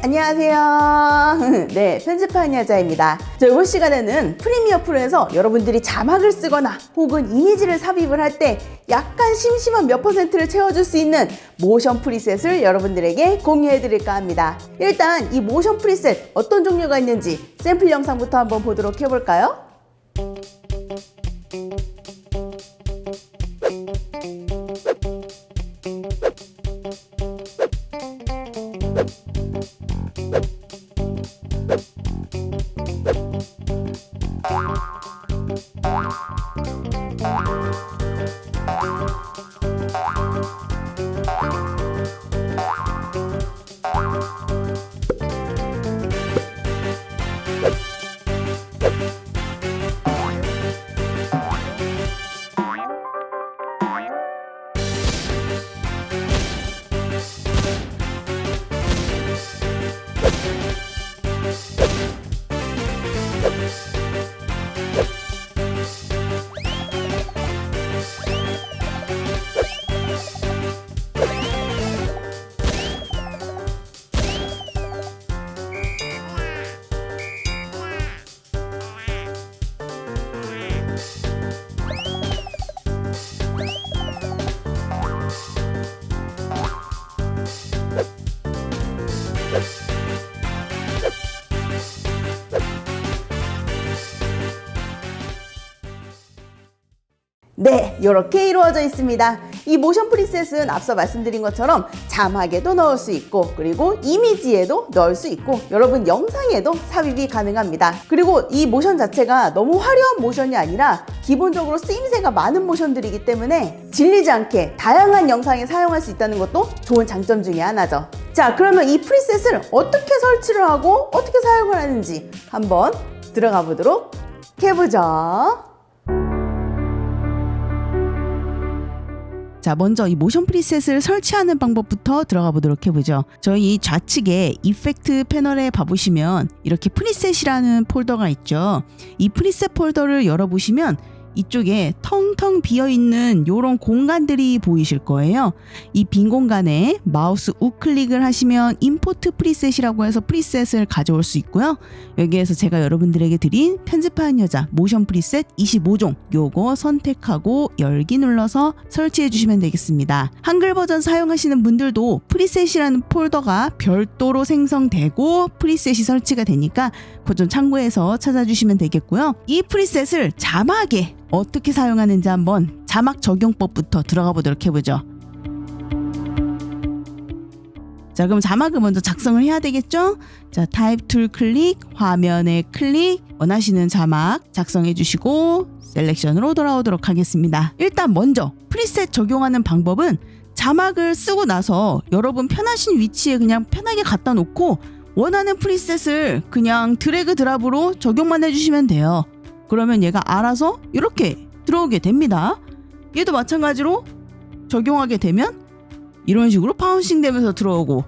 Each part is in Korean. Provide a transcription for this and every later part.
네, 안녕하세요. 네, 편집하는 여자입니다. 이번 시간에는 프리미어 프로에서 여러분들이 자막을 쓰거나 혹은 이미지를 삽입을 할 때 약간 심심한 몇 퍼센트를 채워줄 수 있는 모션 프리셋을 여러분들에게 공유해 드릴까 합니다. 일단 이 모션 프리셋 어떤 종류가 있는지 샘플 영상부터 한번 보도록 해볼까요? 네, 이렇게 이루어져 있습니다. 이 모션 프리셋은 앞서 말씀드린 것처럼 자막에도 넣을 수 있고 그리고 이미지에도 넣을 수 있고 여러분 영상에도 삽입이 가능합니다. 그리고 이 모션 자체가 너무 화려한 모션이 아니라 기본적으로 쓰임새가 많은 모션들이기 때문에 질리지 않게 다양한 영상에 사용할 수 있다는 것도 좋은 장점 중에 하나죠. 자, 그러면 이 프리셋을 어떻게 설치를 하고 어떻게 사용을 하는지 한번 들어가 보도록 해보죠. 자, 먼저 이 모션 프리셋을 설치하는 방법부터 들어가 보도록 해보죠. 저희 좌측에 이펙트 패널에 봐보시면 이렇게 프리셋이라는 폴더가 있죠. 이 프리셋 폴더를 열어보시면 이쪽에 텅텅 비어있는 이런 공간들이 보이실 거예요. 이 빈 공간에 마우스 우클릭을 하시면 임포트 프리셋이라고 해서 프리셋을 가져올 수 있고요. 여기에서 제가 여러분들에게 드린 편집하는 여자 모션 프리셋 25종 요거 선택하고 열기 눌러서 설치해 주시면 되겠습니다. 한글 버전 사용하시는 분들도 프리셋이라는 폴더가 별도로 생성되고 프리셋이 설치가 되니까 그거 좀 참고해서 찾아주시면 되겠고요. 이 프리셋을 자막에 어떻게 사용하는지 한번 자막 적용법부터 들어가 보도록 해보죠. 자, 그럼 자막을 먼저 작성을 해야 되겠죠? 자, 타입 툴 클릭, 화면에 클릭, 원하시는 자막 작성해 주시고 셀렉션으로 돌아오도록 하겠습니다. 일단 먼저 프리셋 적용하는 방법은 자막을 쓰고 나서 여러분 편하신 위치에 그냥 편하게 갖다 놓고 원하는 프리셋을 그냥 드래그 드랍으로 적용만 해주시면 돼요. 그러면 얘가 알아서 이렇게 들어오게 됩니다. 얘도 마찬가지로 적용하게 되면 이런 식으로 바운싱 되면서 들어오고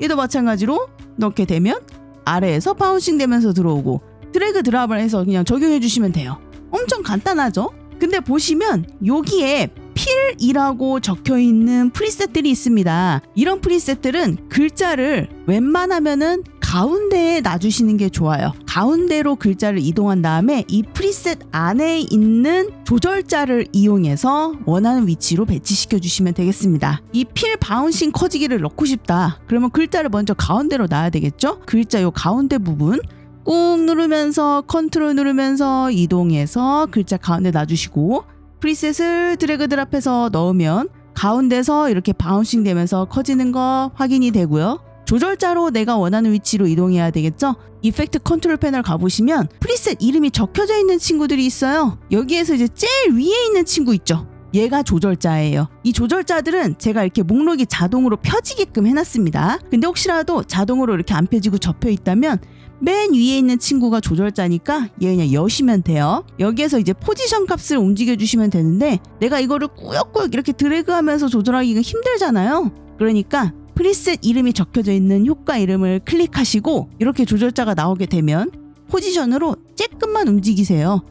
얘도 마찬가지로 넣게 되면 아래에서 바운싱 되면서 들어오고 드래그 드랍을 해서 그냥 적용해 주시면 돼요. 엄청 간단하죠? 근데 보시면 여기에 필이라고 적혀있는 프리셋들이 있습니다. 이런 프리셋들은 글자를 웬만하면은 가운데에 놔주시는 게 좋아요. 가운데로 글자를 이동한 다음에 이 프리셋 안에 있는 조절자를 이용해서 원하는 위치로 배치시켜 주시면 되겠습니다. 이 필 바운싱 커지기를 넣고 싶다. 그러면 글자를 먼저 가운데로 놔야 되겠죠? 글자 요 가운데 부분 꾹 누르면서 컨트롤 누르면서 이동해서 글자 가운데 놔주시고 프리셋을 드래그 드랍해서 넣으면 가운데서 이렇게 바운싱 되면서 커지는 거 확인이 되고요. 조절자로 내가 원하는 위치로 이동해야 되겠죠? 이펙트 컨트롤 패널 가보시면 프리셋 이름이 적혀져 있는 친구들이 있어요. 여기에서 이제 제일 위에 있는 친구 있죠? 얘가 조절자예요. 이 조절자들은 제가 이렇게 목록이 자동으로 펴지게끔 해놨습니다. 근데 혹시라도 자동으로 이렇게 안 펴지고 접혀 있다면 맨 위에 있는 친구가 조절자니까 얘 그냥 여시면 돼요. 여기에서 이제 포지션 값을 움직여 주시면 되는데 내가 이거를 꾸역꾸역 이렇게 드래그하면서 조절하기가 힘들잖아요. 그러니까 프리셋 이름이 적혀져 있는 효과 이름을 클릭하시고 이렇게 조절자가 나오게 되면 포지션으로 조금만 움직이세요.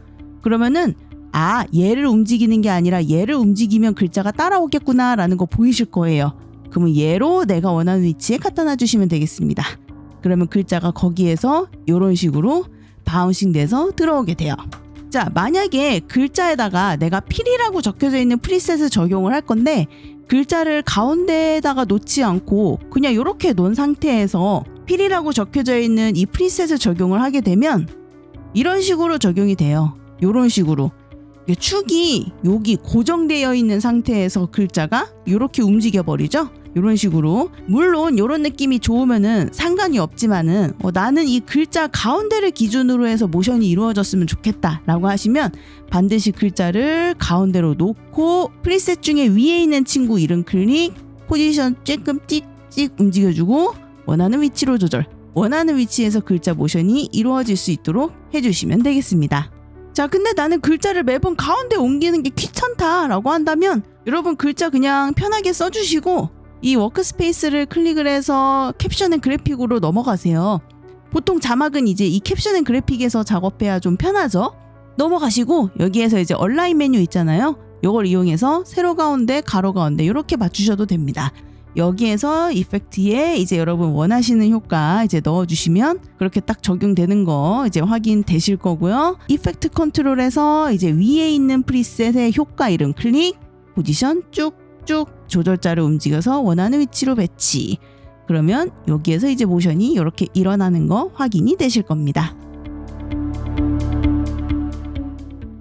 그러면은 얘를 움직이는 게 아니라 얘를 움직이면 글자가 따라오겠구나 라는 거 보이실 거예요. 그러면 얘로 내가 원하는 위치에 갖다 놔주시면 되겠습니다. 그러면 글자가 거기에서 이런 식으로 바운싱 돼서 들어오게 돼요. 자, 만약에 글자에다가 내가 필이라고 적혀져 있는 프리셋을 적용을 할 건데 글자를 가운데에다가 놓지 않고 그냥 이렇게 놓은 상태에서 필이라고 적혀져 있는 이 프리셋을 적용을 하게 되면 이런 식으로 적용이 돼요. 이런 식으로 축이 여기 고정되어 있는 상태에서 글자가 이렇게 움직여 버리죠. 이런 식으로. 물론 이런 느낌이 좋으면은 상관이 없지만은 나는 이 글자 가운데를 기준으로 해서 모션이 이루어졌으면 좋겠다 라고 하시면 반드시 글자를 가운데로 놓고 프리셋 중에 위에 있는 친구 이름 클릭, 포지션 조금 찍찍 움직여주고 원하는 위치로 조절, 원하는 위치에서 글자 모션이 이루어질 수 있도록 해주시면 되겠습니다. 자, 근데 나는 글자를 매번 가운데 옮기는 게 귀찮다 라고 한다면 여러분 글자 그냥 편하게 써주시고 이 워크스페이스를 클릭을 해서 캡션 앤 그래픽으로 넘어가세요. 보통 자막은 이제 이 캡션 앤 그래픽에서 작업해야 좀 편하죠. 넘어가시고 여기에서 이제 얼라인 메뉴 있잖아요. 이걸 이용해서 세로 가운데, 가로 가운데 이렇게 맞추셔도 됩니다. 여기에서 이펙트에 이제 여러분 원하시는 효과 이제 넣어주시면 그렇게 딱 적용되는 거 이제 확인되실 거고요. 이펙트 컨트롤에서 이제 위에 있는 프리셋의 효과 이름 클릭, 포지션 쭉쭉 조절자를 움직여서 원하는 위치로 배치. 그러면 여기에서 이제 모션이 이렇게 일어나는 거 확인이 되실 겁니다.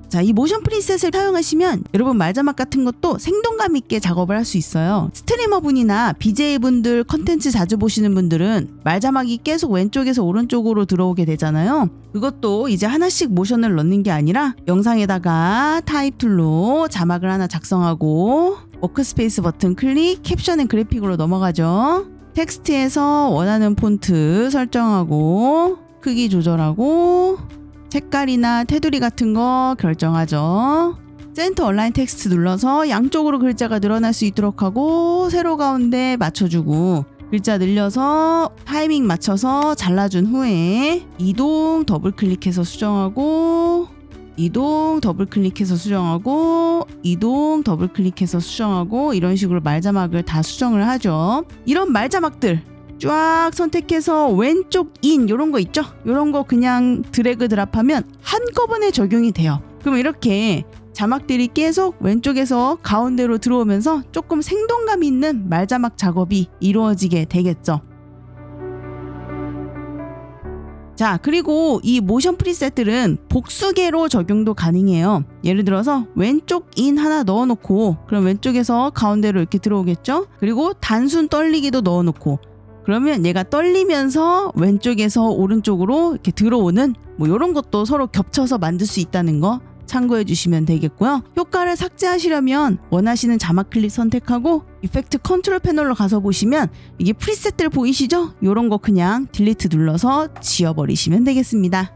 자, 이 모션 프리셋을 사용하시면 여러분 말자막 같은 것도 생동감 있게 작업을 할 수 있어요. 스트리머분이나 BJ분들 컨텐츠 자주 보시는 분들은 말자막이 계속 왼쪽에서 오른쪽으로 들어오게 되잖아요. 그것도 이제 하나씩 모션을 넣는 게 아니라 영상에다가 타입 툴로 자막을 하나 작성하고 워크스페이스 버튼 클릭, 캡션 앤 그래픽으로 넘어가죠. 텍스트에서 원하는 폰트 설정하고 크기 조절하고 색깔이나 테두리 같은 거 결정하죠. 센터 얼라인 텍스트 눌러서 양쪽으로 글자가 늘어날 수 있도록 하고 세로 가운데 맞춰주고 글자 늘려서 타이밍 맞춰서 잘라준 후에 이동 더블 클릭해서 수정하고 이동 더블 클릭해서 수정하고 이동 더블 클릭해서 수정하고 이런 식으로 말자막을 다 수정을 하죠. 이런 말자막들 쫙 선택해서 왼쪽 인 이런 거 있죠? 이런 거 그냥 드래그 드랍하면 한꺼번에 적용이 돼요. 그럼 이렇게 자막들이 계속 왼쪽에서 가운데로 들어오면서 조금 생동감 있는 말자막 작업이 이루어지게 되겠죠. 자, 그리고 이 모션 프리셋들은 복수계로 적용도 가능해요. 예를 들어서 왼쪽 인 하나 넣어놓고 그럼 왼쪽에서 가운데로 이렇게 들어오겠죠? 그리고 단순 떨리기도 넣어놓고 그러면 얘가 떨리면서 왼쪽에서 오른쪽으로 이렇게 들어오는 뭐 이런 것도 서로 겹쳐서 만들 수 있다는 거 참고해 주시면 되겠고요. 효과를 삭제하시려면 원하시는 자막 클릭 선택하고 이펙트 컨트롤 패널로 가서 보시면 이게 프리셋들 보이시죠? 이런 거 그냥 딜리트 눌러서 지워버리시면 되겠습니다.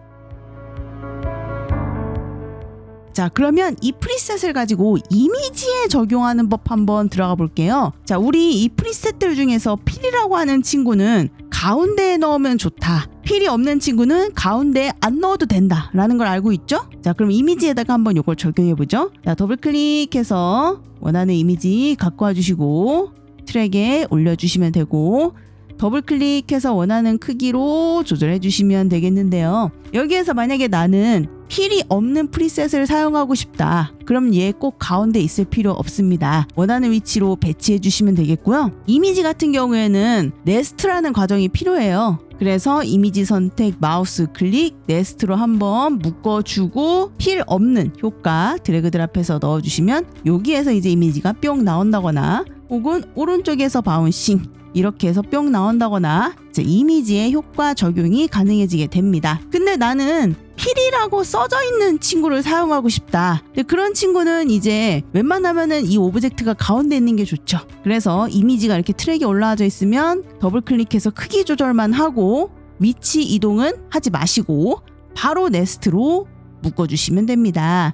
자, 그러면 이 프리셋을 가지고 이미지에 적용하는 법 한번 들어가 볼게요. 자, 우리 이 프리셋들 중에서 필이라고 하는 친구는 가운데에 넣으면 좋다. 필이 없는 친구는 가운데에 안 넣어도 된다 라는 걸 알고 있죠? 자, 그럼 이미지에다가 한번 이걸 적용해 보죠. 자, 더블 클릭해서 원하는 이미지 갖고 와주시고 트랙에 올려주시면 되고 더블 클릭해서 원하는 크기로 조절해 주시면 되겠는데요. 여기에서 만약에 나는 필이 없는 프리셋을 사용하고 싶다. 그럼 얘 꼭 가운데 있을 필요 없습니다. 원하는 위치로 배치해 주시면 되겠고요. 이미지 같은 경우에는 네스트라는 과정이 필요해요. 그래서 이미지 선택 마우스 클릭 네스트로 한번 묶어주고 필 없는 효과 드래그 드랍해서 넣어주시면 여기에서 이제 이미지가 뿅 나온다거나 혹은 오른쪽에서 바운싱 이렇게 해서 뿅 나온다거나 이제 이미지의 효과 적용이 가능해지게 됩니다. 근데 나는 필이라고 써져 있는 친구를 사용하고 싶다. 근데 그런 친구는 이제 웬만하면은 이 오브젝트가 가운데 있는 게 좋죠. 그래서 이미지가 이렇게 트랙에 올라와져 있으면 더블 클릭해서 크기 조절만 하고 위치 이동은 하지 마시고 바로 네스트로 묶어주시면 됩니다.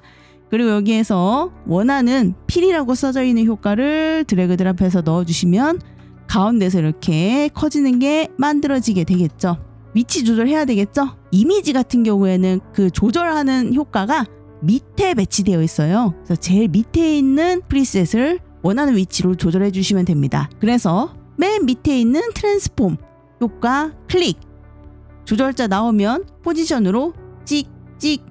그리고 여기에서 원하는 필이라고 써져 있는 효과를 드래그 드랍해서 넣어주시면 가운데서 이렇게 커지는 게 만들어지게 되겠죠. 위치 조절해야 되겠죠. 이미지 같은 경우에는 그 조절하는 효과가 밑에 배치되어 있어요. 그래서 제일 밑에 있는 프리셋을 원하는 위치로 조절해 주시면 됩니다. 그래서 맨 밑에 있는 트랜스폼 효과 클릭 조절자 나오면 포지션으로 찍찍.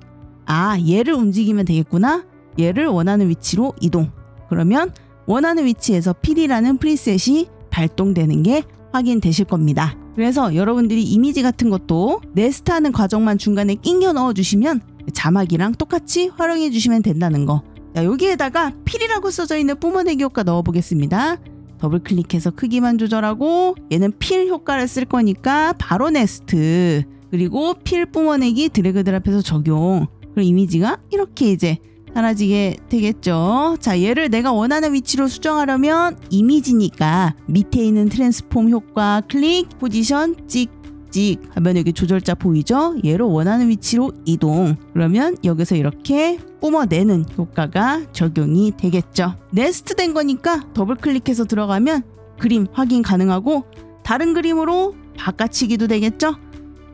아, 얘를 움직이면 되겠구나. 얘를 원하는 위치로 이동. 그러면 원하는 위치에서 필이라는 프리셋이 발동되는 게 확인되실 겁니다. 그래서 여러분들이 이미지 같은 것도 네스트하는 과정만 중간에 끼겨 넣어주시면 자막이랑 똑같이 활용해 주시면 된다는 거. 자, 여기에다가 필이라고 써져 있는 뿜어내기 효과 넣어보겠습니다. 더블 클릭해서 크기만 조절하고 얘는 필 효과를 쓸 거니까 바로 네스트, 그리고 필 뿜어내기 드래그 드랍해서 적용. 그럼 이미지가 이렇게 이제 사라지게 되겠죠. 자, 얘를 내가 원하는 위치로 수정하려면 이미지니까 밑에 있는 트랜스폼 효과 클릭, 포지션 찍찍 하면 여기 조절자 보이죠? 얘를 원하는 위치로 이동. 그러면 여기서 이렇게 뿜어내는 효과가 적용이 되겠죠. 네스트 된 거니까 더블 클릭해서 들어가면 그림 확인 가능하고 다른 그림으로 바꿔치기도 되겠죠.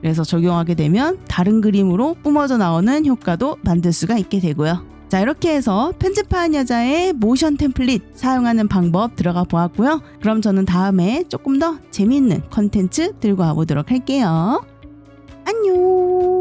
그래서 적용하게 되면 다른 그림으로 뿜어져 나오는 효과도 만들 수가 있게 되고요. 자, 이렇게 해서 편집하는 여자의 모션 템플릿 사용하는 방법 들어가 보았고요. 그럼 저는 다음에 조금 더 재미있는 컨텐츠 들고 와보도록 할게요. 안녕.